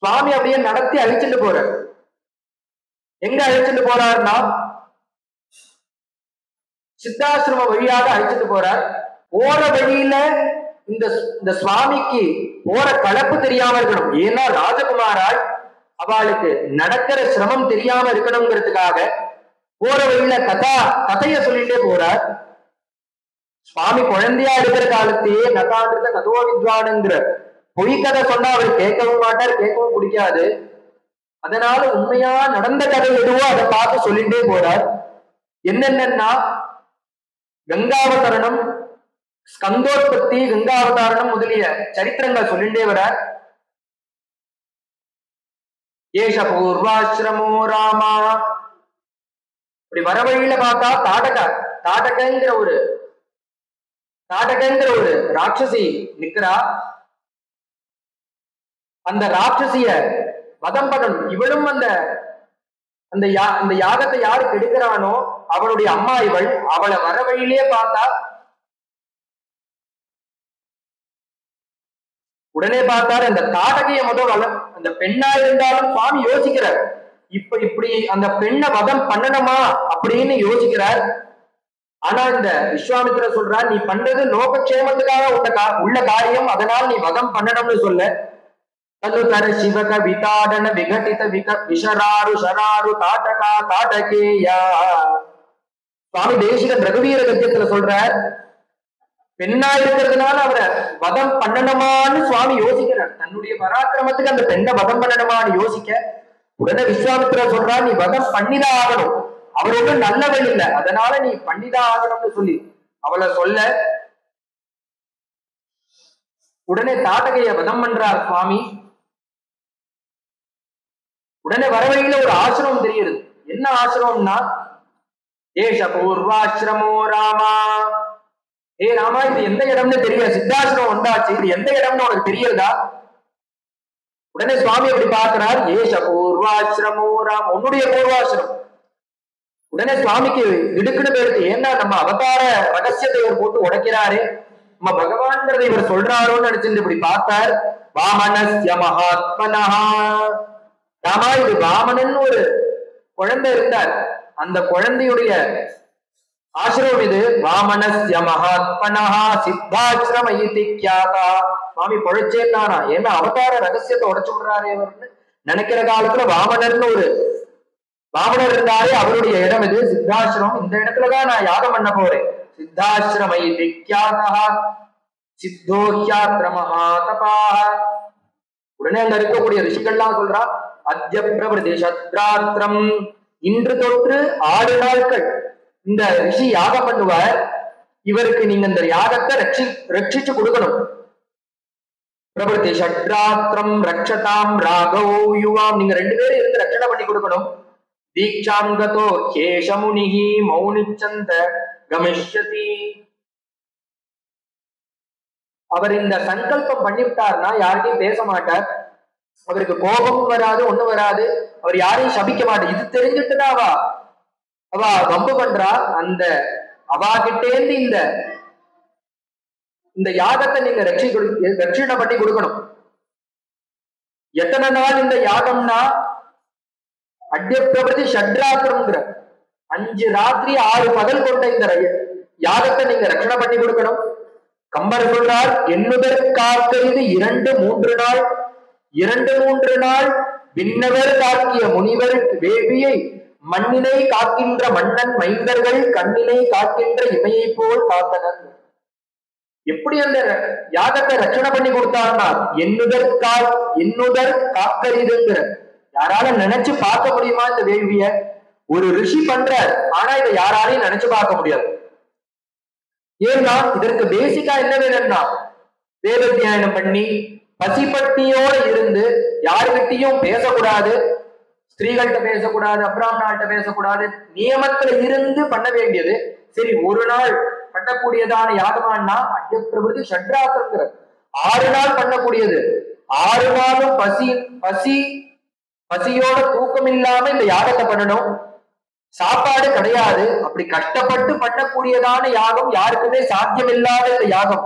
சுவாமி அப்படியே நடத்தி அழிச்சுட்டு போறார். எங்க அழிச்சுட்டு போறாருன்னா சித்தாசிரம வழியாக அழிச்சுட்டு போறார். போற வழியில இந்த சுவாமிக்கு போற கலப்பு தெரியாம இருக்கணும். ஏன்னா ராஜகுமாரால் அவளுக்கு நடக்கிற சிரமம் தெரியாம இருக்கணுங்கிறதுக்காக போற வழியில கதைய சொல்லிட்டே போறார். சுவாமி குழந்தையா இருக்கிற காலத்தையே நகாந்திரத கதோ வித்வானுங்கிற பொய் கதை சொன்னா அவர் கேட்கவும் மாட்டார், கேட்கவும் பிடிக்காது. அதனால உண்மையா நடந்த கதை எதுவோ அதை பார்த்து சொல்லிட்டே போறார். என்னென்னா கங்காவதரணம், ஸ்கந்தோத்பத்தி, கங்காவதாரணம் முதலிய சரித்திரங்கள் சொல்லிட்டே வரார். ஏஷ பூர்வாசிரமோ ராமா. இப்படி வர வழியில பார்த்தா தாடகங்கிற ஒரு ராட்சசி நிக்கிறா. அந்த ராட்சசிய வதம் பண்ணணும். இவளும் அந்த யாகத்தை யாரு கெடுக்கிறானோ அவளுடைய அம்மா இவள். அவளை வர வழியிலேயே பார்த்தா உடனே பார்த்தாரு அந்த தாடகைய முதல் அந்த பெண்ணா இருந்தாலும் சுவாமி யோசிக்கிறார். இப்படி அந்த பெண்ணை வதம் பண்ணணுமா அப்படின்னு யோசிக்கிறார். ஆனா இந்த விஸ்வாமித்திரர் சொல்றார், நீ பண்றது லோகக்ஷேமத்துக்காக உள்ள காரியம், அதனால் நீ வதம் பண்ணணும்னு சொல்ல. தனுதர சிவக விதாடன விகடித விஷராரு ஷராரு தாட்டகா தாட்டகேயா. சுவாமி தேசிகன் ரகுவீர கத்தியத்துல சொல்றார், பெண்ணா இருக்கிறதுனால அவரை வதம் பண்ணணுமான்னு சுவாமி யோசிக்கிறார். தன்னுடைய பராக்கிரமத்துக்கு அந்த பெண்ணை வதம் பண்ணணுமான்னு யோசிக்க உடனே விஸ்வாமித்திரர் சொல்றார், நீ வதம் பண்ணிதான் ஆகணும், அவர் ஒன்றும் நல்லவள் இல்லை, அதனால நீ பண்ணிதான் ஆகணும்னு சொல்லி அவளை சொல்ல உடனே தாட்டகைய வதம் பண்றார் சுவாமி. உடனே வரவழியில ஒரு ஆசிரமம் தெரியுது. என்ன ஆசிரமம்னா ஏஷ பூர்வாசிரமோ ராமா. ஏ ராமா, இது எந்த இடம்னு தெரியல, சித்தாசிரமம் வந்தாச்சு, இது எந்த இடம்னு உனக்கு தெரியறதா? உடனே சுவாமி அப்படி பார்க்கிறார். ஏஷ பூர்வாசிரமோ ராம, உன்னுடைய பூர்வாசிரமம். உடனே சுவாமிக்கு இடுக்குன்னு போயிருக்கு. ஏன்னா நம்ம அவதார ரகசியத்தை இவர் போட்டு உடைக்கிறாரு, நம்ம பகவான்கிறதை இவர் சொல்றாரோன்னு நினைச்சுட்டு இப்படி பார்த்தார். வாமனஸ்ய மகாத்மனஹா. ராமா, இது வாமனன் ஒரு குழந்தை இருந்தார், அந்த குழந்தையுடைய ஆசிரமம் இது. வாமனஸ்ய மகாத்மனஹா சித்தாசிரம இதி க்யாதா. சுவாமி பொழைச்சேன்னானா, ஏன்னா அவதார ரகசியத்தை உடைச்சு விடுறாரு இவர்னு நினைக்கிற காலத்துல வாமனர் இருந்தாரு, அவருடைய இடம் இது சித்தாசிரமம். இந்த இடத்துலதான் நான் யாகம் பண்ண போறேன். சித்தாசிரம இதி க்யாதா சித்தோஹ்யாத்ரமஹா தபாஹ. உடனே அங்க இருக்கக்கூடிய ரிஷிகள்லாம் சொல்றா, அத்ய பிரபதி சத்ராத்ரம், இன்று தொற்று 6 நாட்கள் இந்த ரிஷி யாகம் பண்ணுவார். இவருக்கு நீங்க இந்த யாகத்தை ரட்சிச்சு கொடுக்கணும். பிரபதி சத்ராத்ரம் ரக்ஷதாம் ராகவ யுவாம், நீங்க 2 பேரும் இருந்து ரட்சணை பண்ணி கொடுக்கணும். தீக்ஷாம் கதோ கேஷமுனிஹி மௌனிச்சந்த கமிஷ்யதி. அவர் இந்த சங்கல்பம் பண்ணிவிட்டார்னா யார்கிட்டையும் பேச மாட்டார், அவருக்கு கோபமும் வராது, ஒண்ணும் வராது, அவர் யாரையும் சபிக்க மாட்டார். இது தெரிஞ்சுட்டுதான் அவ வம்பு பண்றா. அந்த அவாகிட்டேந்து இந்த யாகத்தை நீங்க ரட்சணை பண்ணி கொடுக்கணும். எத்தனை நாள் இந்த யாகம்னா அட்ய பிரபதி ஷட்ராத்திரம்ங்கிற 5 ராத்திரி 6 பகல் கொண்ட இந்த யாகத்தை நீங்க ரட்சணை பண்ணி கொடுக்கணும். கம்பர் சொல்றார், எண்ணுதற்காக்கிறது 2-3 நாள், 2-3 நாள் விண்ணவர் காக்கிய முனிவர் வேள்வியை மண்ணினை காக்கின்ற மன்னன் மைந்தர்கள் கண்ணினை காக்கின்ற இமையை போல் காத்தனர். எப்படி அந்த யாகத்தை ரட்சணை பண்ணி கொடுத்தார்னா எண்ணுதற் காக்கரிதுங்கிற, யாரால நினைச்சு பார்க்க முடியுமா இந்த வேள்விய? ஒரு ரிஷி பண்றார், ஆனா இதை யாராலையும் நினைச்சு பார்க்க முடியாது. ஏன்னா இதற்கு பேசிக்கா என்ன வேணும்னா வேத தியானம் பண்ணி பசிப்பட்டியோட இருந்து யாருகிட்டையும் பேசக்கூடாது, ஸ்திரீகள்கிட்ட பேசக்கூடாது, அப்ராமணாள்கிட்ட பேசக்கூடாது, நியமத்துல இருந்து பண்ண வேண்டியது. சரி, ஒரு நாள் பண்ணக்கூடியதான யாகமானா அட்ய பிரபதி ஷட்ராத்திரங்கிற 6 நாள் பண்ணக்கூடியது. 6 நாளும் பசியோட தூக்கம் இல்லாம இந்த யாகத்தை பண்ணணும். சாப்பாடு கிடையாது. அப்படி கஷ்டப்பட்டு பண்ணக்கூடியதான யாகம், யாருக்குமே சாத்தியம் இல்லாத இந்த யாகம்.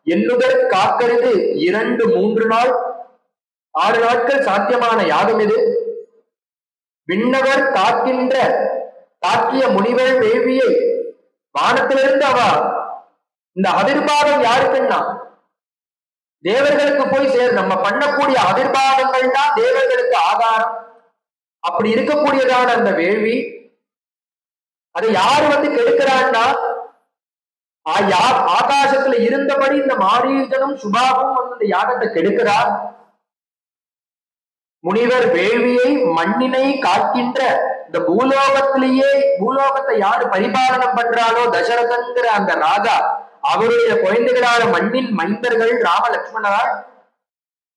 எண்ணுதற் காக்கிறது 2-3 நாள். 6 நாட்கள் சாத்தியமான யாகம் இது. விண்ணவர் தாக்கிய முனிவர் வேள்வியை வானத்திலிருந்து இந்த ஆவிர்பாவம் யாருக்குன்னா தேவர்களுக்கு போய் நம்ம பண்ணக்கூடிய ஆவிர்பாவங்கள் தான் தேவர்களுக்கு ஆதாரம். அப்படி இருக்கக்கூடியதான அந்த வேள்வி அதை யாரு கெடுக்கிறான்னா ஆகாசத்துல இருந்தபடி இந்த மாரீசனும் சுபாவும் இந்த யாகத்தை கெடுக்கிறார். முனிவர் வேள்வியை மண்ணினை காக்கின்ற இந்த பூலோகத்தை யாரு பரிபாலனம் பண்றாலோ தசரதங்கிற அந்த ராஜா, அவருடைய குழந்தைகளான மண்ணின் மைந்தர்கள் ராம லட்சுமணரால்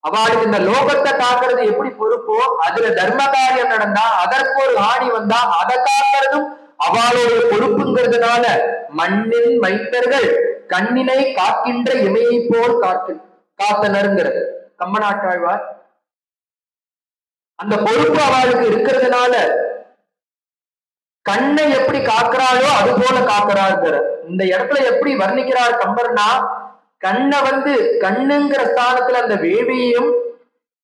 அவளுக்கு இந்த லோகத்தை காக்கிறது எப்படி பொறுப்போ, அதுல தர்ம காரியம் நடந்தா அதற்கு ஒரு ஆணி வந்தா அதை காக்கிறதும் அவளுடைய பொறுப்புங்கிறதுனால மண்ணின் மைந்தர்கள் கண்ணினை காக்கின்ற இமையை போல் காத்தனருங்கிறது கம்பநாட்டாழ்வார். அந்த பொறுப்பு அவளுக்கு இருக்கிறதுனால கண்ணை எப்படி காக்கிறாளோ அது போல காக்கிறார். இந்த இடத்துல எப்படி வர்ணிக்கிறார் கம்பர்னா, கண்ணை கண்ணுங்கிற ஸ்தானத்துல அந்த வேவியையும்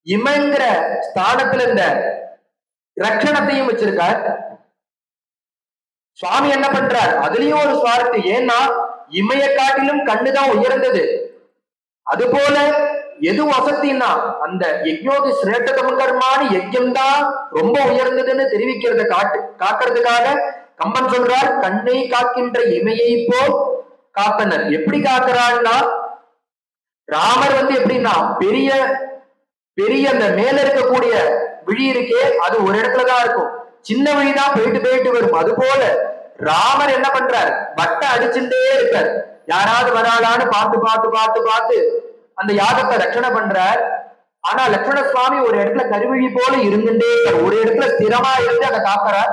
இமைங்கிற ஸ்தானத்துல இந்த ரட்சணத்தையும் வச்சிருக்கார். சுவாமி என்ன பண்றார், அதுலயும் ஒரு சுவாரஸ்யம். ஏன்னா இமைய காட்டிலும் கண்ணுதான் உயர்ந்தது. அது போல எது வசத்தின்னா அந்த யஜ்ஞோதி சிரேஷ்டதம கர்மானி யஜ்யம் தான் ரொம்ப உயர்ந்ததுன்னு தெரிவிக்கிறத காக்கிறதுக்காக கம்பன் சொல்றார், கண்ணை காக்கின்ற இமையை போல் காத்தனர். எப்படி காக்கிறான்னா, ராமர் எப்படின்னா பெரிய பெரிய அந்த மேல இருக்கக்கூடிய விழி இருக்கே அது ஒரு இடத்துலதான் இருக்கும், சின்ன விழிதான் போயிட்டு வரும். அது போல ராமர் என்ன பண்றார், வட்டை அடிச்சுட்டே இருக்கார். யாராவது வராளான்னு பார்த்து அந்த யாகத்தை ரட்சணை பண்றார். ஆனா லட்சுமண சுவாமி ஒரு இடத்துல கருவிழி போல இருந்துட்டே இருக்கார், ஒரு இடத்துல ஸ்திரமா இருந்து அதை காக்கிறார்.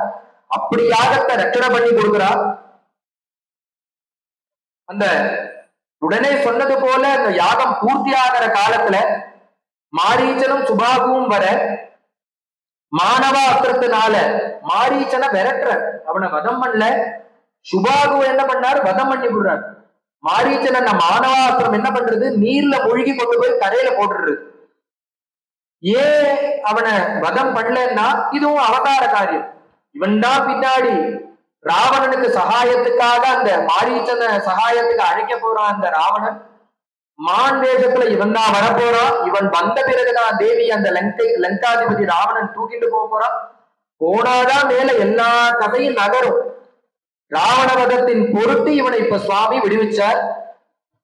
அப்படி யாகத்தை ரட்சணை பண்ணி கொடுக்கிறார். அந்த உடனே சொன்னது போல அந்த யாகம் பூர்த்தி ஆகிற காலத்துல மாரீச்சனும் சுபாகுவும் வர மானவ அஸ்திரத்தினால மாரீச்சனை விரட்டுற, அவனை வதம் பண்ணல. சுபாகு என்ன பண்ணார், வதம் பண்ணி விடுறார். மாரீச்சன் அந்த மானவாஸ்திரம் என்ன பண்றது, நீர்ல மூழ்கி கொண்டு போய் கரையில போட்டுறது. ஏன் அவனை வதம் பண்ணலன்னா, இதுவும் அவதார காரியம். இவன் தான் பின்னாடி ராவணனுக்கு சகாயத்துக்காக அந்த மாரீச்சனை சகாயத்துக்கு அழைக்க போறான். அந்த ராவணன் மான் வேஷத்துல இவன் தான் வரப்போறான். இவன் வந்த பிறகுதான் தேவி அந்த லங்காதிபதி ராவணன் தூக்கிட்டு போறான். போனாதான் மேல எல்லா கதையும் நகரும். ராவண வதத்தின் பொருட்டு இவனை இப்ப சுவாமி விடுவிச்சார்.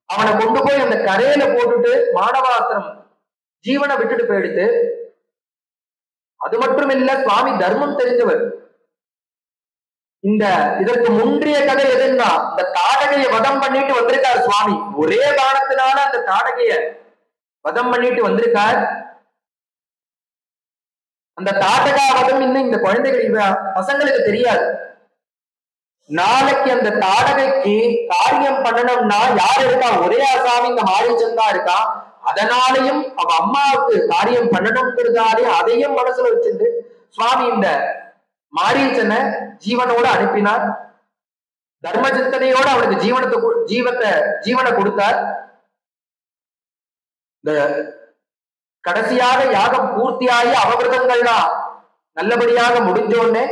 அவனை கொண்டு போய் அந்த கரையில போட்டுட்டு மானவாஸ்திரம் ஜீவனை விட்டுட்டு போயிடுத்து. அது மட்டும் இல்ல, சுவாமி தர்மம் தெரிஞ்சவர். இதற்கு முன்றைய கதை எதுன்னா, இந்த தாடகைய வதம் பண்ணிட்டு வந்திருக்கார் சுவாமி. ஒரே காரணத்தினால அந்த தாடகைய வதம் பண்ணிட்டு வந்திருக்கார். அந்த தாடகா வதம் இன்னும் இந்த குழந்தைகள் பசங்களுக்கு தெரியாது. நாளைக்கு அந்த தாடகைக்கு காரியம் பண்ணணும்னா யார் இருக்கா, ஒரே ஆசாமி இந்த மாரீச்சன் தான் இருக்கா. அதனாலையும் அவ அம்மாவுக்கு காரியம் பண்ணணும்ங்கிறதாலே அதையும் மனசுல வச்சிருந்து சுவாமி இந்த மாரீச்சனை ஜீவனோட அனுப்பினார். தர்ம சிந்தனையோட அவனுக்கு ஜீவனை கொடுத்தார். இந்த கடைசியாக யாகம் பூர்த்தியாகி அவகிருதங்கள்லாம் நல்லபடியாக முடிஞ்சோடனே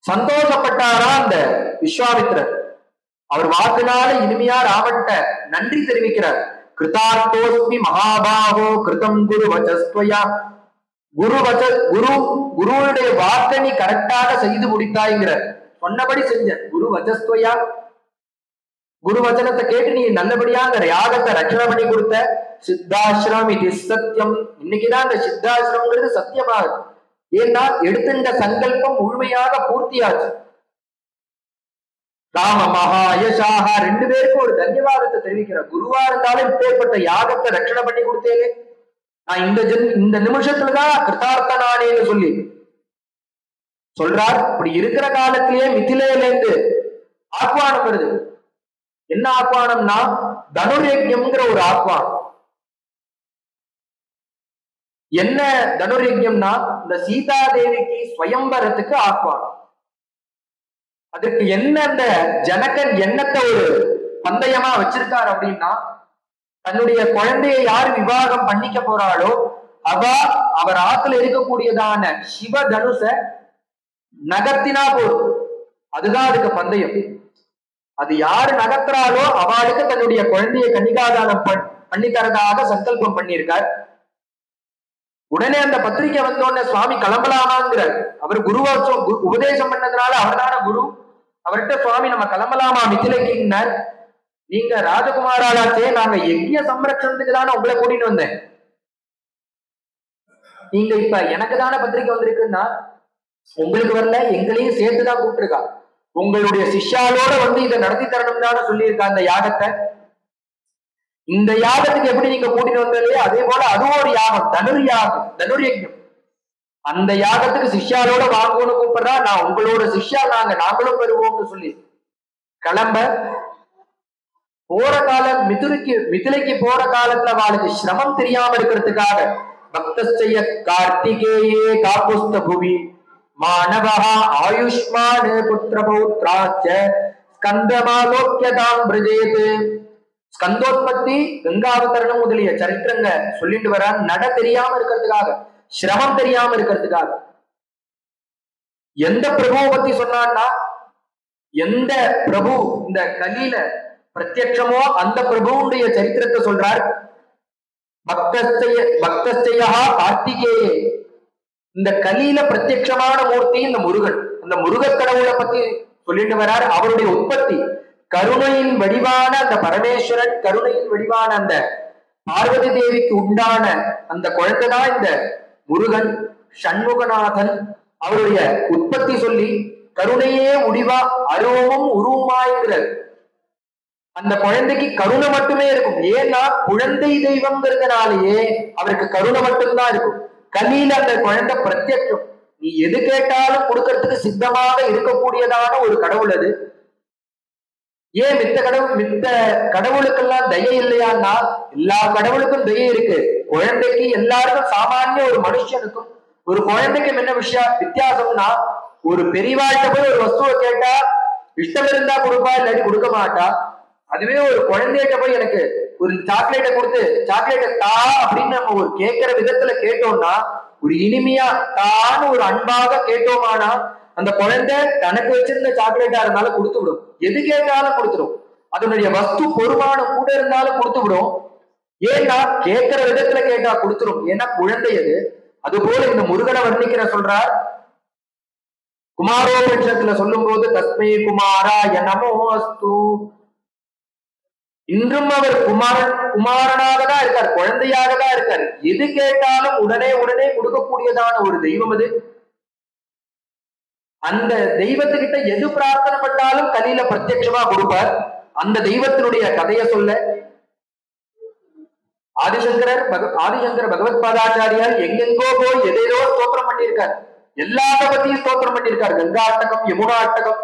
சந்தோஷப்பட்டாரா அந்த விஸ்வாமித்திரர். அவர் வாக்குனால இனிமையா ராவன்ட்ட நன்றி தெரிவிக்கிறார். கிருதார்த்தோஸ்மி மகாபாகோ கிருதம் குரு வச்சஸ்துவயா. குருவுடைய வாக்கை நீ கரெக்டாக செய்து முடித்தாய்ங்கிற, சொன்னபடி செஞ்ச. குரு வச்சஸ்துவயா, குரு வச்சனத்தை கேட்டு நீ நல்லபடியா அந்த யாகத்தை ரட்சணை பண்ணி கொடுத்த. சித்தாசிரம் இது சத்தியம். இன்னைக்குதான் அந்த சித்தாசிரம்ங்கிறது சத்தியமாகுது. ஏன்னா எடுத்துட்ட சங்கல்பம் முழுமையாக பூர்த்தியாச்சு. ராம மகாயசாக 2 பேருக்கும் ஒரு தன்யவாதத்தை தெரிவிக்கிறார். குருவா இருந்தாலும் இப்பேற்பட்ட யாகத்தை ரட்சணை பண்ணி கொடுத்தேனே, நான் இந்த நிமிஷத்துலதான் கிருதார்த்தனானேன்னு சொல்லி சொல்றார். இப்படி இருக்கிற காலத்திலேயே மிதிலையிலேருந்து ஆக்வானம் வருது. என்ன ஆக்வானம்னா, தனுர்யஜ்யம்ங்கிற ஒரு ஆக்வானம். என்ன தனுர்யஜ்யம்னா, இந்த சீதா தேவிக்கு ஸ்வயம்பரத்துக்கு ஆக்வானம். அதுக்கு என்ன அந்த ஜனகன் என்னத்தை ஒரு பந்தயமா வச்சிருக்கார் அப்படின்னா, தன்னுடைய குழந்தையை யாரு விவாகம் பண்ணிக்க போறாளோ அவர் ஆத்துல இருக்கக்கூடியதான சிவ தனுச நகர்த்தினா போதும், அதுதான் அதுக்கு பந்தயம். அது யாரு நகர்த்துறாலோ அவளுக்கு தன்னுடைய குழந்தையை கன்னிகாதானம் பண்ணி தரதாக சங்கல்பம் பண்ணியிருக்கார். உடனே அந்த பத்திரிக்கை வந்தோடனே சுவாமி கிளம்பலாமாங்கிறார். அவர் குருவாச்சம் உபதேசம் பண்ணதுனால அவர்தான குரு. அவர்கிட்ட சுவாமி நம்ம கிளம்பலாமா மிதிலைக்குன்னார். நீங்க ராஜகுமாராலாச்சே, நாங்க யஜ்ய சம்ரட்சணத்துக்கு தானே உங்களை கூட்டிட்டு வந்தேன், நீங்க இப்ப எனக்கு தானே பத்திரிக்கை வந்திருக்குன்னா உங்களுக்கு வரல, எங்களையும் சேர்த்துதான் கூப்பிட்டுருக்கா. உங்களுடைய சிஷ்யாலோட வந்து இதை நடத்தி தரணும் தானே சொல்லியிருக்கா அந்த யாகத்தை. இந்த யாகத்துக்கு எப்படி நீங்க கூட்டிட்டு வந்தலையே அதே போல அதுவும் ஒரு யாகம், தனுர்யஜ்யம். அந்த யாகத்துக்கு சிஷ்யாலோட வாங்குவோன்னு கூப்பிடுறா. நான் உங்களோட சிஷ்யா, நாங்களும் பெறுவோம்னு சொல்லி கிளம்ப போற காலம் மிதிலைக்கு போற காலத்துல அவளுக்கு சிரமம் தெரியாம இருக்கிறதுக்காக பக்தஸ்ய கார்த்திகேயே காப்புஸ்த புவி மாணவா ஆயுஷ்மான் புத்திர பௌத்ராச்ச ஸ்கந்தமாலோக்கியதாம் பிரஜேத். ஸ்கந்தோத்பத்தி, கங்காவதரணம் முதலிய சரித்திரங்க சொல்லிட்டு வர நட தெரியாம இருக்கிறதுக்காக, சிரமம் தெரியாம இருக்கிறதுக்காக. எந்த பிரபுவை பத்தி சொன்னான்னா, எந்த பிரபு இந்த கலியில பிரத்யட்சமோ அந்த பிரபுவுடைய சரித்திரத்தை சொல்றார். பக்தஸ்தயா கார்த்திகேயே, இந்த கலியில பிரத்யட்சமான மூர்த்தி இந்த முருகன். அந்த முருகக் கடவுளை பத்தி சொல்லிட்டு வர்றார். அவருடைய உற்பத்தி கருணையின் வடிவான அந்த பரமேஸ்வரன், கருணையின் வடிவான அந்த பார்வதி தேவிக்கு உண்டான அந்த குழந்தைதான் இந்த முருகன் சண்முகநாதன். அவருடைய உற்பத்தி சொல்லி கருணையே முடிவா அருவமும் உருவமாய்ங்கிறார். அந்த குழந்தைக்கு கருணை மட்டுமே இருக்கும். ஏன்னா குழந்தை தெய்வம்ங்கிறதுனாலேயே அவருக்கு கருணை மட்டும்தான் இருக்கும். கலியில அந்த குழந்தை பிரத்யட்சம், நீ எது கேட்டாலும் கொடுக்கறதுக்கு சித்தமாக இருக்கக்கூடியதான ஒரு கடவுள் அது. ஏன் மித்த கடவுளுக்கெல்லாம் தயை இல்லையான்னா, எல்லா கடவுளுக்கும் தயை இருக்கு. குழந்தைக்கு எல்லாருக்கும் சாமானிய ஒரு மனுஷனுக்கும் ஒரு குழந்தைக்கும் என்ன வித்தியாசம்னா, ஒரு பெரியவாழ்கிட்ட போய் ஒரு வஸ்துவை கேட்டா இஷ்டம் இருந்தா கொடுப்பா, இல்லாட்டி கொடுக்க மாட்டா. அதுவே ஒரு குழந்தைகிட்ட போய் எனக்கு ஒரு சாக்லேட்டை கொடுத்து சாக்லேட்டை தா அப்படின்னு நம்ம ஒரு கேட்கிற விதத்துல கேட்டோம்னா, ஒரு இனிமையா தான்னு ஒரு அன்பாக கேட்டோமானா, அந்த குழந்தை தனக்கு வச்சிருந்த சாக்லேட்டா இருந்தாலும் கொடுத்து விடும். எது கேட்டாலும் கொடுத்துடும். அதனுடைய வஸ்து பொறுமானம் கூட இருந்தாலும் கொடுத்து விடும். ஏன்னா கேட்கிற விதத்துல கேட்டா கொடுத்துரும். ஏன்னா குழந்தை அது. அது போல இந்த முருகனை வர்ணிக்கிற சொல்றார். குமாரோபனிஷத்துல சொல்லும் போது தஸ்மை குமாராய நமோ அஸ்து. இன்றும் அவர் குமாரனாக தான் இருக்கார், குழந்தையாக தான் இருக்கார். எது கேட்டாலும் உடனே கொடுக்கக்கூடியதான ஒரு தெய்வம் அது. அந்த தெய்வத்துக்கிட்ட எது பிரார்த்தனை பண்ணாலும் கலியில பிரத்யட்சமா கொடுப்பார். அந்த தெய்வத்தினுடைய கதையை சொல்ல ஆதிசங்கர பகவத் பாதாச்சாரியார் எங்கெங்கோ போய் எதேதோ ஸ்தோத்திரம் பண்ணியிருக்கார். எல்லாத்த பத்தியும் ஸ்தோத்திரம் பண்ணியிருக்கார். கங்கா அட்டகம், யமுனா அட்டகம்,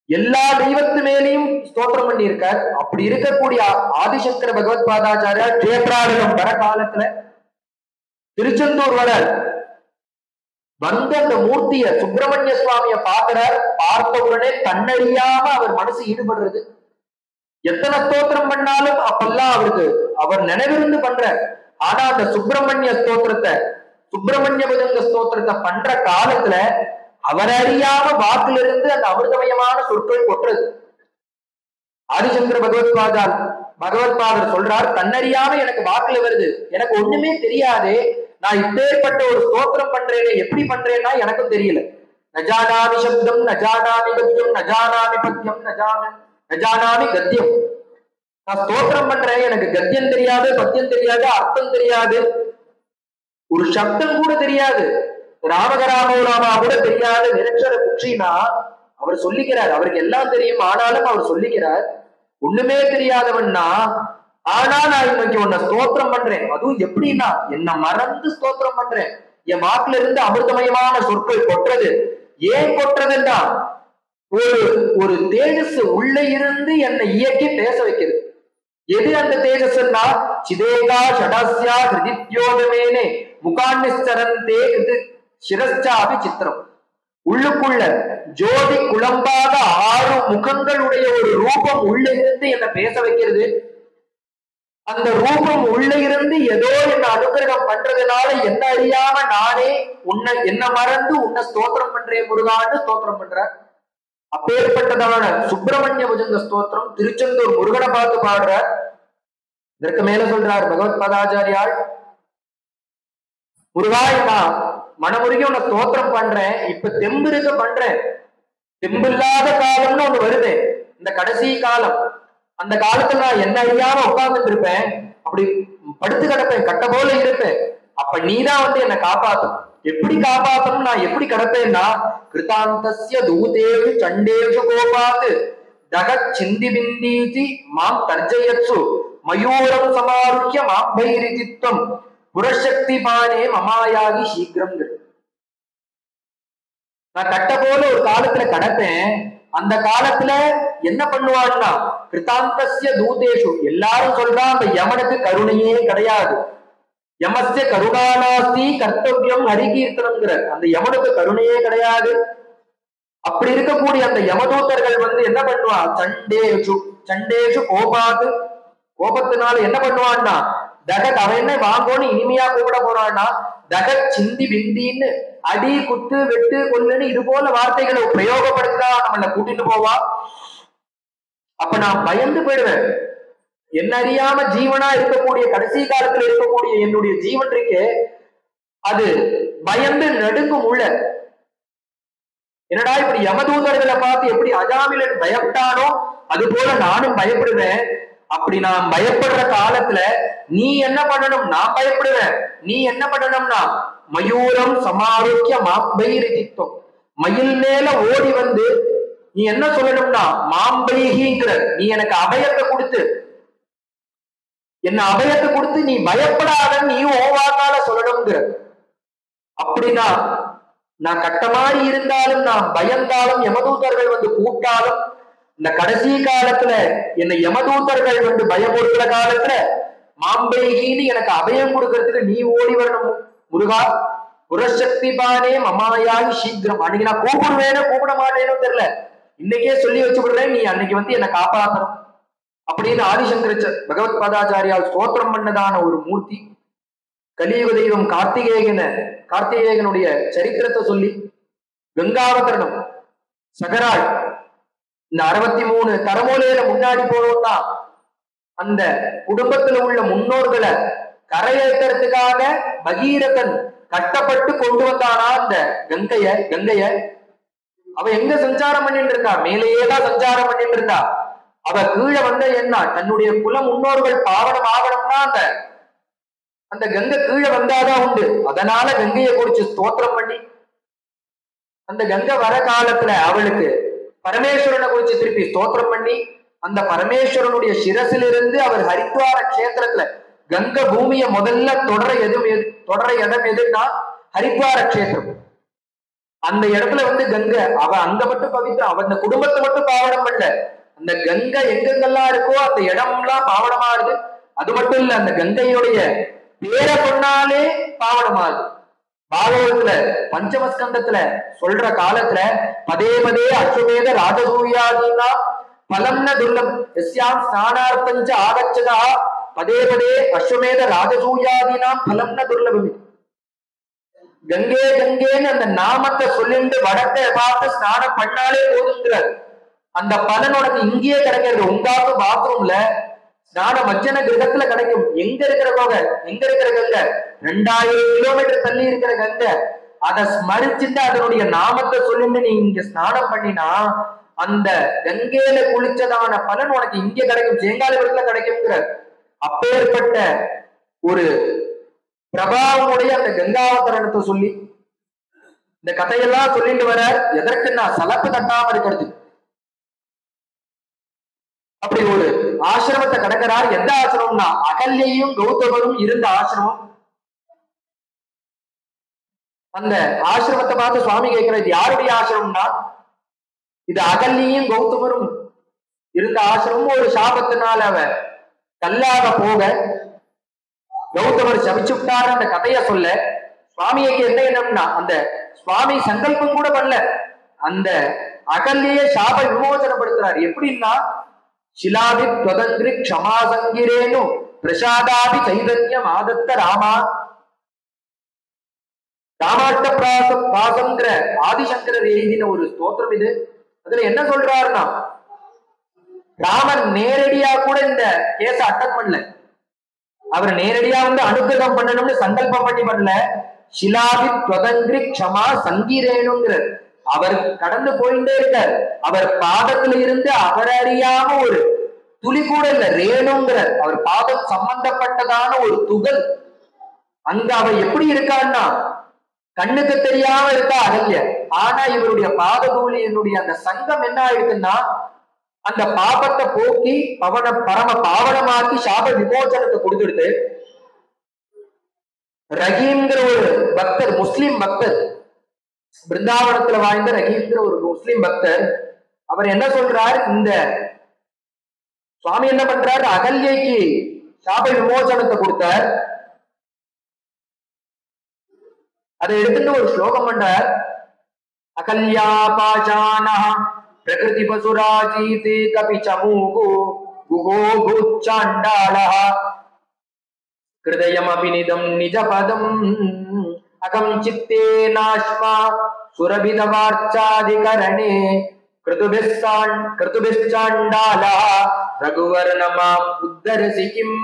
எல்லா தெய்வத்து மேலையும் ஸ்தோத்திரம் பண்ணியிருக்கார். அப்படி இருக்கக்கூடிய ஆதிசங்கர பகவத் பாதாச்சாரியார் ஜெயபிராடகம் வர காலத்துல திருச்செந்தூர் வர வந்து அந்த மூர்த்திய சுப்பிரமணிய சுவாமிய பாக்குறார். பார்த்த உடனே தன்னறியாம அவர் மனசு ஈடுபடுறது. எத்தனை ஸ்தோத்திரம் பண்ணாலும் அப்பெல்லாம் அவர் நினைவிருந்து பண்றார். ஆனா அந்த சுப்பிரமணிய புஜங்க ஸ்தோத்திரத்தை பண்ற காலத்துல அவர் அறியாம வாக்குல இருந்து அந்த அமிர்தமயமான சொற்கள் கொட்டுறது. ஆதிசங்கர பகவத்பாதர் சொல்றார், தன்னறியாம எனக்கு வாக்குல வருது, எனக்கு ஒண்ணுமே தெரியாது, நான் இப்பேற்பட்ட ஒரு ஸ்தோத்திரம் பண்றேனே, எப்படி பண்றேன்னா எனக்கும் தெரியல. நஜானாமி சப்தம், நஜானாமி கத்தியம், நஜானாமி பத்தியம், நஜானாமி கத்தியம். நான் ஸ்தோத்திரம் பண்றேன், எனக்கு கத்தியம் தெரியாது, பத்தியம் தெரியாது, அர்த்தம் தெரியாது, ஒரு சப்தம் கூட தெரியாது, ராமகராமோராமா கூட தெரியாது, நிரட்சர குட்சினா அவர் சொல்லிக்கிறார். அவருக்கு எல்லாம் தெரியும், ஆனாலும் அவர் சொல்லிக்கிறார் ஒண்ணுமே தெரியாதவன்னா. ஆனா நான் இன்னைக்கு உன்னை ஸ்தோத்திரம் பண்றேன். அதுவும் எப்படின்னா என்ன மறந்து ஸ்தோத்திரம் பண்றேன். என் வாக்குல இருந்து அமிர்தமயமான சொற்கள் கொட்டுறது. ஏன் கொட்டுறதுன்னா ஒரு தேஜஸ் உள்ள இருந்து என்னை இயக்கி பேச வைக்கிறது. எது அந்த தேஜஸ்ன்னா, சிதேகா ஷடாஸ்யா ஹிருதித்யோதமேனே முகான்னிஸ்தரந்தே சிரஸ்சாபி சித்திரம். உள்ளுக்குள்ள ஜோதி குழம்பாக 6 முகங்களுடைய ஒரு ரூபம் உள்ள இருந்து என்ன பேச வைக்கிறது. அந்த ரூபம் உள்ள இருந்து ஏதோ என்ன அனுகிரகம் பண்றதுனால என்ன அறியாம நானே என்ன மறந்து உன்னை ஸ்தோத்திரம் பண்றேன் முருகான்னு ஸ்தோத்திரம் பண்ற. அப்பேற்பட்டதான சுப்பிரமணிய புஜங்க ஸ்தோத்திரம் திருச்செந்தூர் முருகனை பார்த்து பாடுற. இதற்கு மேல சொல்றார் பகவத் பதாச்சாரியால், முருகா நான் மனமுருகி உன்னை ஸ்தோத்திரம் பண்றேன், இப்ப தெம்பு இருக்க பண்றேன். தெம்பு இல்லாத காலம்னு ஒண்ணு வருது, இந்த கடைசி காலம். அந்த காலத்துல நான் என்ன அறியாம உட்கார்ந்துட்டு இருப்பேன், அப்படி படுத்து கிடப்பேன், கட்ட போல இருப்பேன். அப்ப நீதான் வந்து என்னை காப்பாத்தும். எப்படி காப்பாத்தணும், நான் எப்படி கிடப்பேன்னா, கிருதாந்தஸ்ய தூதேஷு சண்டேஷு கோபாத்து ஜகத் சிந்தி பிந்தீதி மாம் தர்ஜயத்சு மயூரம் சமாருக்கிய மாம்பைரிதித்வம் புரசக்தி பானே மமாயாகி சீக்கிரம். நான் கட்ட போல ஒரு காலத்துல கிடப்பேன். அந்த காலத்துல என்ன பண்ணுவான்னா, கிருதாந்தஸ்ய தூதேஷு எல்லாரும் சொல்றா அந்த யமனுக்கு கருணையே கிடையாது. யமஸ்ய கருணாநாஸ்தி கர்த்தவியம் ஹரிகீர்த்தனம்ங்கிற அந்த யமனுக்கு கருணையே கிடையாது. அப்படி இருக்கக்கூடிய அந்த யமதூதர்கள் வந்து என்ன பண்ணுவா, சண்டேஷு கோபாத்து, கோபத்தினால என்ன பண்ணுவான்னா, தகத் அவன் என்ன வாங்கோன்னு இனிமையா கூப்பிட போறான்னா, தகத் சிந்தி பிந்தின்னு அடி குத்து வெட்டு கொல்லுன்னு இது போல வார்த்தைகளை பிரயோகப்படுத்தா நம்மள கூட்டிட்டு போவா. அப்ப நான் பயந்து போயிடுவேன். என்ன அறியாம ஜீவனா இருக்கக்கூடிய கடைசி காலத்துல இருக்கக்கூடிய என்னுடைய ஜீவன் இருக்கே, அது பயந்து நடுங்கும் உள்ள. என்னடா இப்படி யமதூதர்களை பார்த்து எப்படி அஜாமிலன் பயப்பட்டானோ அது போல நானும் பயப்படுவேன். அப்படி நான் பயப்படுற காலத்துல நீ என்ன பண்ணணும், நான் பயப்படுவேன். நீ என்ன பண்ணணும்னா, மயூரம் சமாரோக்கிய மாம்பைரிதித்வம், மயில் மேல ஓடி வந்து நீ என்ன சொல்லணும்னா, மாம்பைகிங்கிற நீ எனக்கு அபயத்தை கொடுத்து, என்ன அபயத்தை கொடுத்து நீ பயப்படாத நீ ஓவானால சொல்லணுங்கிற. அப்படின்னா நான் கட்ட மாதிரி இருந்தாலும் நான் பயந்தாலும் யமதூதர்கள் வந்து கூப்பிட்டாலும் இந்த கடைசி காலத்துல என்னை யமதூதர்கள் வந்து பயமுறுத்துற காலத்துல மாம்பைகின்னு எனக்கு அபயம் கொடுக்கறதுக்கு நீ ஓடி வரணும் முருகா. புரசக்தி பானே மமாயாகி சீக்கிரம். அன்னைக்கு நான் கூப்பிடுவேனோ கூப்பிட மாட்டேனோ தெரியல, இன்னைக்கே சொல்லி வச்சு விடுறேன், நீ அன்னைக்கு வந்து என்னை காப்பாற்றணும் அப்படின்னு ஆதிசங்கர பகவத் பாதாச்சாரியால் ஸ்தோத்திரம் பண்ணதான ஒரு மூர்த்தி. கலியுக தெய்வம் கார்த்திகேயனுடைய சரித்திரத்தை சொல்லி கங்காவதரணம் சகராள் இந்த 63 தரமூலையில முன்னாடி போனோம்னா அந்த குடும்பத்துல உள்ள முன்னோர்களை கரையேற்றத்துக்காக பகீரதன் கட்டப்பட்டு கொண்டு வந்தானா அந்த கங்கைய. அவ எங்க சஞ்சாரம் பண்ணிட்டு இருந்தா, மேலேயேதான் சஞ்சாரம் பண்ணிட்டு இருந்தா. அவ கீழே வந்த என்ன, தன்னுடைய குல முன்னோர்கள் பாவனம் ஆகணும்னா அந்த கங்கை கீழே வந்தாதான் உண்டு. அதனால கங்கையை குறிச்சு ஸ்தோத்திரம் பண்ணி அந்த கங்கை வர காலத்துல அவளுக்கு பரமேஸ்வரனை குறிச்சு திருப்பி ஸ்தோத்திரம் பண்ணி அந்த பரமேஸ்வரனுடைய சிரசிலிருந்து அவர் ஹரித்வார கஷேத்திரத்துல கங்கை பூமியை முதல்ல தொடர இடம் எதுன்னா ஹரித்வார கஷேத்திரம். அந்த இடத்துல வந்து கங்கை அவ அங்க மட்டும் பவித்திரம், அவ அந்த குடும்பத்தை மட்டும் பாவனம் பண்ணல, அந்த கங்கை எங்கெங்கெல்லாம் இருக்கோ அந்த இடம்லாம் பாவனமாகுது. அது மட்டும் இல்ல, அந்த கங்கையுடைய பேரை சொன்னாலே பாவனமாகுது. பாகவதத்துல பஞ்சமஸ்கந்தத்துல சொல்ற காலத்துல பதே பதே அஸ்வமேத ராஜசூயாதீனா பலம்ன துர்லம் எஸ்யாம் ஸ்நானார்த்தஞ்ச ஆகச்சதா பதே பதே அஸ்வமேத ராஜசூயாதீனாம் பலம்ன துர்லபமி. கங்கே கங்கேன்னு அந்த நாமத்தை சொல்லிட்டு வடத்தை பார்த்து ஸ்நானம் பண்ணாலே போதுங்கிறார். அந்த பலன் உனக்கு இங்கேயே கிடைக்கிறது. உங்காத்து பாத்ரூம்ல ஸ்நான மஜ்ஜன கிரகத்துல கிடைக்கும். எங்க இருக்கிற கோகை, எங்க இருக்கிற கங்கை, 2000 கிலோமீட்டர் தள்ளி இருக்கிற கங்கை. அதை ஸ்மரிச்சுட்டு அதனுடைய நாமத்தை சொல்லிட்டு நீ இங்க ஸ்நானம் பண்ணினா அந்த கங்கையில குளிச்சதான பலன் உனக்கு இங்க கிடைக்கும், சேங்காலபுரத்துல கிடைக்கும்ங்கிற. அப்பேற்பட்ட ஒரு பிரபாவனுடைய அந்த கங்காவதரணத்தை சொல்லி இந்த கதையெல்லாம் சொல்லிட்டு வர எதற்கு நான் சலப்பு தட்டாம இருக்கிறது. அப்படி ஒரு ஆசிரமத்தை கடக்கிறார். எந்த ஆசிரமம்னா அகல்யையும் கௌதமரும் இருந்த ஆசிரமம். அந்த ஆசிரமத்தை பார்த்து சுவாமி கேட்கிற, இது யாருடைய ஆசிரமம்னா இது அகல்யையும் கௌதமரும் இருந்த ஆசிரமம். ஒரு சாபத்தினால அவன் கல்லாக போக கௌதமர் சபிச்சு விட்டாரு. அந்த கதைய சொல்ல சுவாமிக்கு என்ன என்னம்னா அந்த சுவாமி சங்கல்பம் கூட பண்ணல, அந்த அகல்யே சாப விமோசனப்படுத்துறாரு. எப்படின்னா சிலாதி துவதந்திரி க்ஷமாசங்கிரேனு பிரசாதாபி சைதன்யம் ஆதத்த ராமா. ராமாஷ்ட பிராசங்கிற ஆதிசங்கரர் எழுதின ஒரு ஸ்தோத்திரம் இது. அதுல என்ன சொல்றாருன்னா, ராமன் நேரடியா கூட இந்த கேஸ அட்டன் பண்ணல. அவர் நேரடியா வந்து அனுகிரகம் பண்ணணும்னு சங்கல்பம் பண்ணல. சிலாபி துவதங்கிரி க்ஷமா சங்கீரேணுங்கிறார். அவர் கடந்து போயிட்டே இருக்கார். அவர் பாதத்துல இருந்து அவர் அறியாம ஒரு துளி கூட இல்ல, ரேணுங்கிறார். அவர் பாதம் சம்பந்தப்பட்டதான ஒரு துகள் அங்க அவ எப்படி இருக்கான்னா, கண்ணுக்கு தெரியாம இருக்கா அகல்ய. ஆனா இவருடைய பாத தூளி என்னுடைய அந்த சங்கம் என்ன ஆயிடுக்குன்னா, அந்த பாபத்தை போக்கி பரம பாவனமாக்கி சாப விமோசனத்தை கொடுத்துடுது. ரஹீம்ங்கிற ஒரு பக்தர், முஸ்லிம் பக்தர், பிருந்தாவனத்துல வாழ்ந்த ரஹீம்ங்கிற ஒரு முஸ்லிம் பக்தர், அவர் என்ன சொல்றார், இந்த சுவாமி என்ன பண்றாரு, அகல்யைக்கு சாப விமோசனத்தை கொடுத்தார். அதை எடுத்துட்டு ஒரு ஸ்லோகம் பண்றார். அகல்யா பாஷானா பிரகிருதி பசுராஜீதி கபி சமூகு குகோ பூச்சாண்டாளஹ கிருதயம் அபிநிதம் நிஜபதம் அகம் சித்தே நாஷ்மா சுரபிதவார்ச்சாதிகரணே கிருதுபிஸ்சாண்டாளஹ ரகுவர்ணமா உத்தரசிகிம்.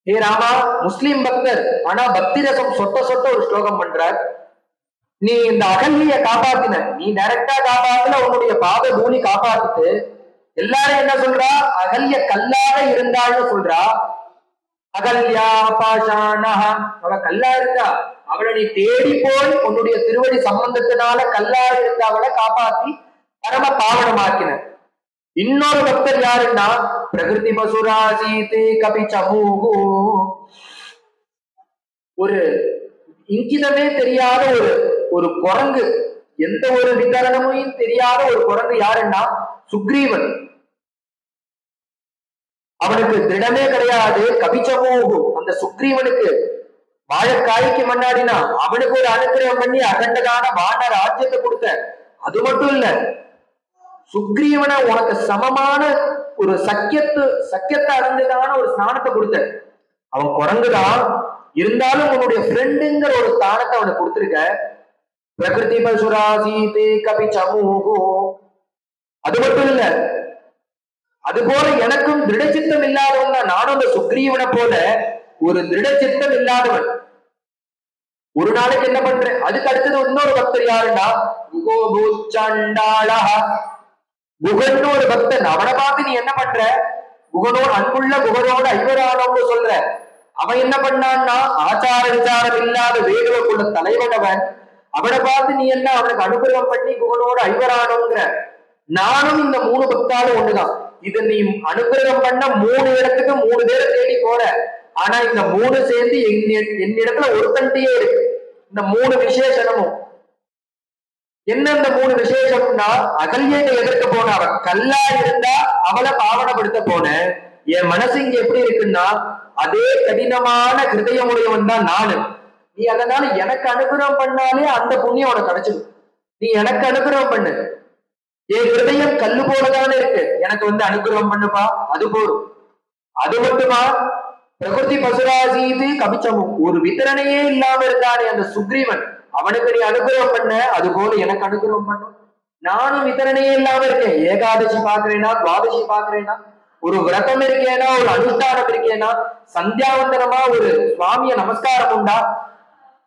ஹே ராமா, முஸ்லிம் பக்தர், ஆனா பக்தி ரசம் சொட்ட சொட்ட ஒரு ஸ்லோகம் பண்றார். நீ இந்த அகல்ய காப்பாத்தின, நீ டைரக்டா காப்பாத்துல, உன்னுடைய பாத பூமி காப்பாத்துட்டு எல்லாரும் என்ன சொல்றா, அகல்ய கல்லாக இருந்தாள்னு சொல்றா. அகல்யா பாஷானா, அவ கல்லா இருந்தா, அவளை நீ தேடி போய் உன்னுடைய திருவடி சம்பந்தத்தினால கல்லா இருந்த அவளை காப்பாத்தி பரம பாவனமாக்கின. இன்னொரு பக்தர் யாருன்னா, பிரகிருதி பசுராசீதே கபி சமூகு, ஒரு இங்கிதமே தெரியாத ஒரு குரங்கு, எந்த ஒரு விதரணமும் தெரியாத ஒரு குரங்கு யாருன்னா சுக்ரீவன். அவனுக்கு திடமே கிடையாது. கபிச்சமூகு, அந்த சுக்ரீவனுக்கு வாழைக்காய்க்கு முன்னாடினா அவனுக்கு ஒரு அனுகிரகம் பண்ணி அகண்டதான வான ராஜ்யத்தை கொடுத்த. அது மட்டும் இல்ல, சுக்ரீவனை உனக்கு சமமான ஒரு சக்கியத்தை அடைஞ்சதான ஒரு ஸ்நானத்தை கொடுத்த. அவன் குரங்குதான், இருந்தாலும் உன்னுடைய ஃப்ரெண்டுங்கிற ஒரு ஸ்தானத்தை அவனுக்கு கொடுத்திருக்க. பிரகிருதி பசுராசீதே கபி சமூகோ. அது மட்டும் இல்ல, அது போல எனக்கும் திருடச்சித்தம் இல்லாதவன் தான். நானும் அந்த சுக்ரீவனை போல ஒரு திருடச்சித்தம் இல்லாதவன். ஒரு நாளைக்கு என்ன பண்றேன், அதுக்கு அடுத்தது இன்னொரு பக்தர் யாருன்னா குகோ பூச்சாண்டாளஹ, குகன்னு ஒரு பக்தன். அவனை பார்த்து நீ என்ன பண்ற, குகனோடு அன்புள்ள குகனோடு ஐவரானோன்னு சொல்ற. அவன் என்ன பண்ணான்னா, ஆச்சார விசாரம் இல்லாத வேடுவக்குள்ள தலைவனவன். அவனை பார்த்து நீ என்ன அவனுக்கு அனுகிரகம் பண்ணி குகனோடு ஐவரானோங்கிற. நானும் இந்த 3 பக்தாலும் ஒண்ணுதான். இது நீ அனுகிரகம் பண்ண 3 இடத்துக்கு 3 பேரை தேடி போற. ஆனா இந்த 3 சேர்ந்து என்னிடத்துல ஒருத்தன்ட்டையே இருக்கு. இந்த 3 விசேஷனமும் என்ன, இந்த 3 விசேஷம்னா, அகல்யை எதிர்க்க போன அவ கல்லா இருந்தா அவளை பாவனப்படுத்த போன. என் மனசு இங்க எப்படி இருக்குன்னா, அதே கடினமான ஹிருதயமுடையவன் தான் நானு. நீ அதனால எனக்கு அனுகிரகம் பண்ணாலே அந்த புண்ணியம் உனக்கு கிடைச்சிடும். நீ எனக்கு அனுகிரகம் பண்ணு. என் ஹிருதயம் கல்லு போலதானே இருக்கு, எனக்கு வந்து அனுகிரகம் பண்ணுப்பா, அது போதும். அது மட்டுமா, பிரகிருதி பசுராசீது கபிச்சமும், ஒரு வித்தரணையே இல்லாம இருந்தானே அந்த சுக்ரீவன், அவனுக்கு நீ அனுகிரகம் பண்ண, அது போல எனக்கு அனுகிரகம் பண்ணும். நானும் வித்தரணையே இல்லாம இருக்கேன். ஏகாதசி பாக்குறேனா, துவாதசி பாக்குறேனா, ஒரு விரதம் இருக்கேனா, ஒரு அனுஷ்டானம் இருக்கேனா, சந்தியாவந்தனமா ஒரு சுவாமிய நமஸ்காரம் உண்டா,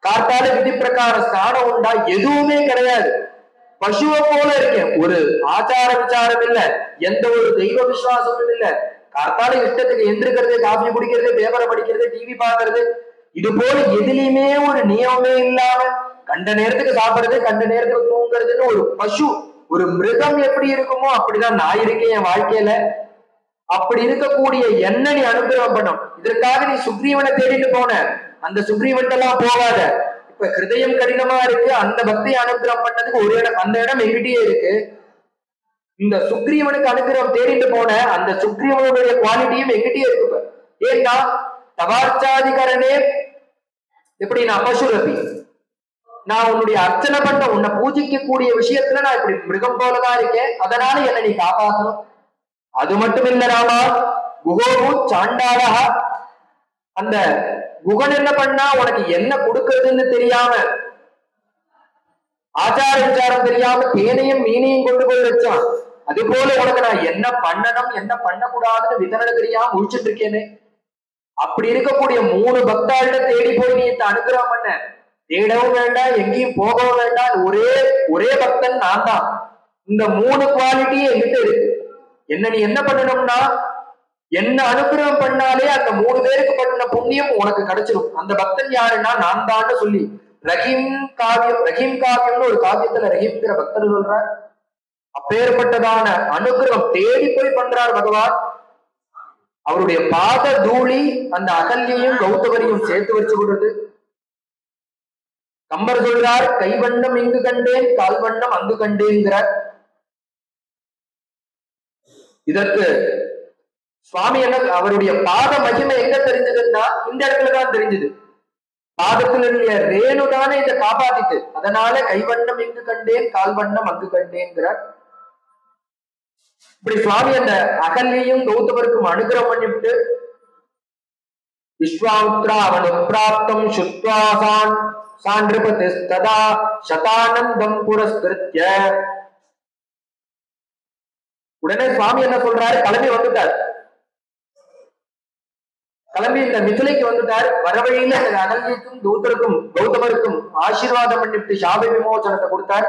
காத்தால விதி பிரகார ஸ்நானம் உண்டா, எதுவுமே கிடையாது. பசுவை போல இருக்கேன். ஒரு ஆச்சார விசாரம் இல்ல, எந்த ஒரு தெய்வ விசுவாசமும் இல்ல. காத்தால இஷ்டத்துக்கு எந்திருக்கிறது, காஃபி குடிக்கிறது, பேப்பரை படிக்கிறது, டிவி பாக்குறது, இது போல எதுலையுமே ஒரு நியமமே இல்லாம கண்ட நேரத்துக்கு சாப்பிடுறது, கண்ட நேரத்துக்கு தூங்குறதுன்னு ஒரு பசு, ஒரு மிருகம் எப்படி இருக்குமோ அப்படிதான் நான் இருக்கேன் என் வாழ்க்கையில. அப்படி இருக்கக்கூடிய என்ன நீ அனுகிரகம் பண்ணும். இதற்காக நீ சுக்ரீவனை தேடிட்டு போன, அந்த சுக்ரீவன் எல்லாம் போகாத. இப்ப ஹிருதயம் கடினமா இருக்கு, அந்த பக்தியை அனுகிரகம் பண்ணதுக்கு ஒரு இடம், அந்த இடம் எங்கிட்டயே இருக்கு. இந்த சுக்ரீவனுக்கு அனுகிரகம் தேடிட்டு போன அந்த சுக்ரீவனுடைய குவாலிட்டியும் எங்கிட்டயே இருக்கு. ஏன்னா தவார்ச்சாதிகரனே எப்படி, நான் பசுரபி, நான் உன்னுடைய அர்ச்சனை பண்ண, உன்னை பூஜிக்க கூடிய விஷயத்துல நான் இப்படி மிருகம் போலதான் இருக்கேன். அதனால என்னை நீ காப்பாற்றணும். அது மட்டும் இல்ல ராமா, குகோபு சாண்டாளா, அந்த குகன் என்ன பண்ணா, உனக்கு என்ன கொடுக்கறதுன்னு தெரியாம, ஆச்சார விசாரம் தெரியாம தேனையும் மீனையும் கொண்டு போய் வச்சான். அது போல உனக்கு நான் என்ன பண்ணணும் என்ன பண்ணக்கூடாதுன்னு விதனட தெரியாம முடிச்சுட்டு இருக்கேன்னு. அப்படி இருக்கக்கூடிய 3 பக்தாள்கிட்ட தேடி போய் நீ அனுகிரகம் பண்ண. தேடவும் வேண்டாம், எங்கேயும் போகவும் வேண்டாம், ஒரே பக்தன் நான் தான். இந்த 3 குவாலிட்டி என்கிட்ட இருக்கு. என்ன நீ என்ன பண்ணணும்னா, என்ன அனுகிரகம் பண்ணாலே அந்த 3 பேருக்கு பண்ண புண்ணியம் உனக்கு கிடைச்சிடும். அந்த பக்தன் யாருன்னா நான் தான் சொல்லி ரஹீம் காவியம்னு ஒரு காவியத்துல ரஹீம்ங்கிற பக்தர் சொல்றார். அப்பேற்பட்டதான அனுகிரகம் தேடி போய் பண்றார் பகவான். அவருடைய பாத தூளி அந்த அகல்யையும் கௌதமரையும் சேர்த்து வச்சு விடுறது. கம்பர் சொல்றார், கைவண்ணம் இங்கு கண்டேன் கால்வண்ணம் அங்கு கண்டேங்கிறார். இதற்கு சுவாமி என்ன, அவருடைய பாத மகிமை எங்க தெரிஞ்சதுன்னா இந்த இடத்துலதான் தெரிஞ்சது. பாதத்தினுடைய ரேணுதானே இதை காப்பாத்திட்டு, அதனால கைவண்ணம் இங்கு கண்டேன் கால்வண்ணம் அங்கு கண்டேங்கிறார். இப்படி சுவாமி அந்த அகல்யையும் கௌதமருக்கும் அனுகிரகம் பண்ணிவிட்டு, விஸ்வாமித்ரா அவனுப்பிராப்தம் சுத்வாசான் சான்றிபதிஸ்ததா சதானந்தம் புரஸ்கிருத்ய. உடனே சுவாமி என்ன சொல்றாரு, கிளம்பி வந்துட்டார். கிளம்பி இந்த மிதிலைக்கு வந்துட்டார். வரவழியில அந்த அகல்யக்கும் கௌதமருக்கும் ஆசீர்வாதம் பண்ணிவிட்டு சாப விமோசனத்தை கொடுத்தார்.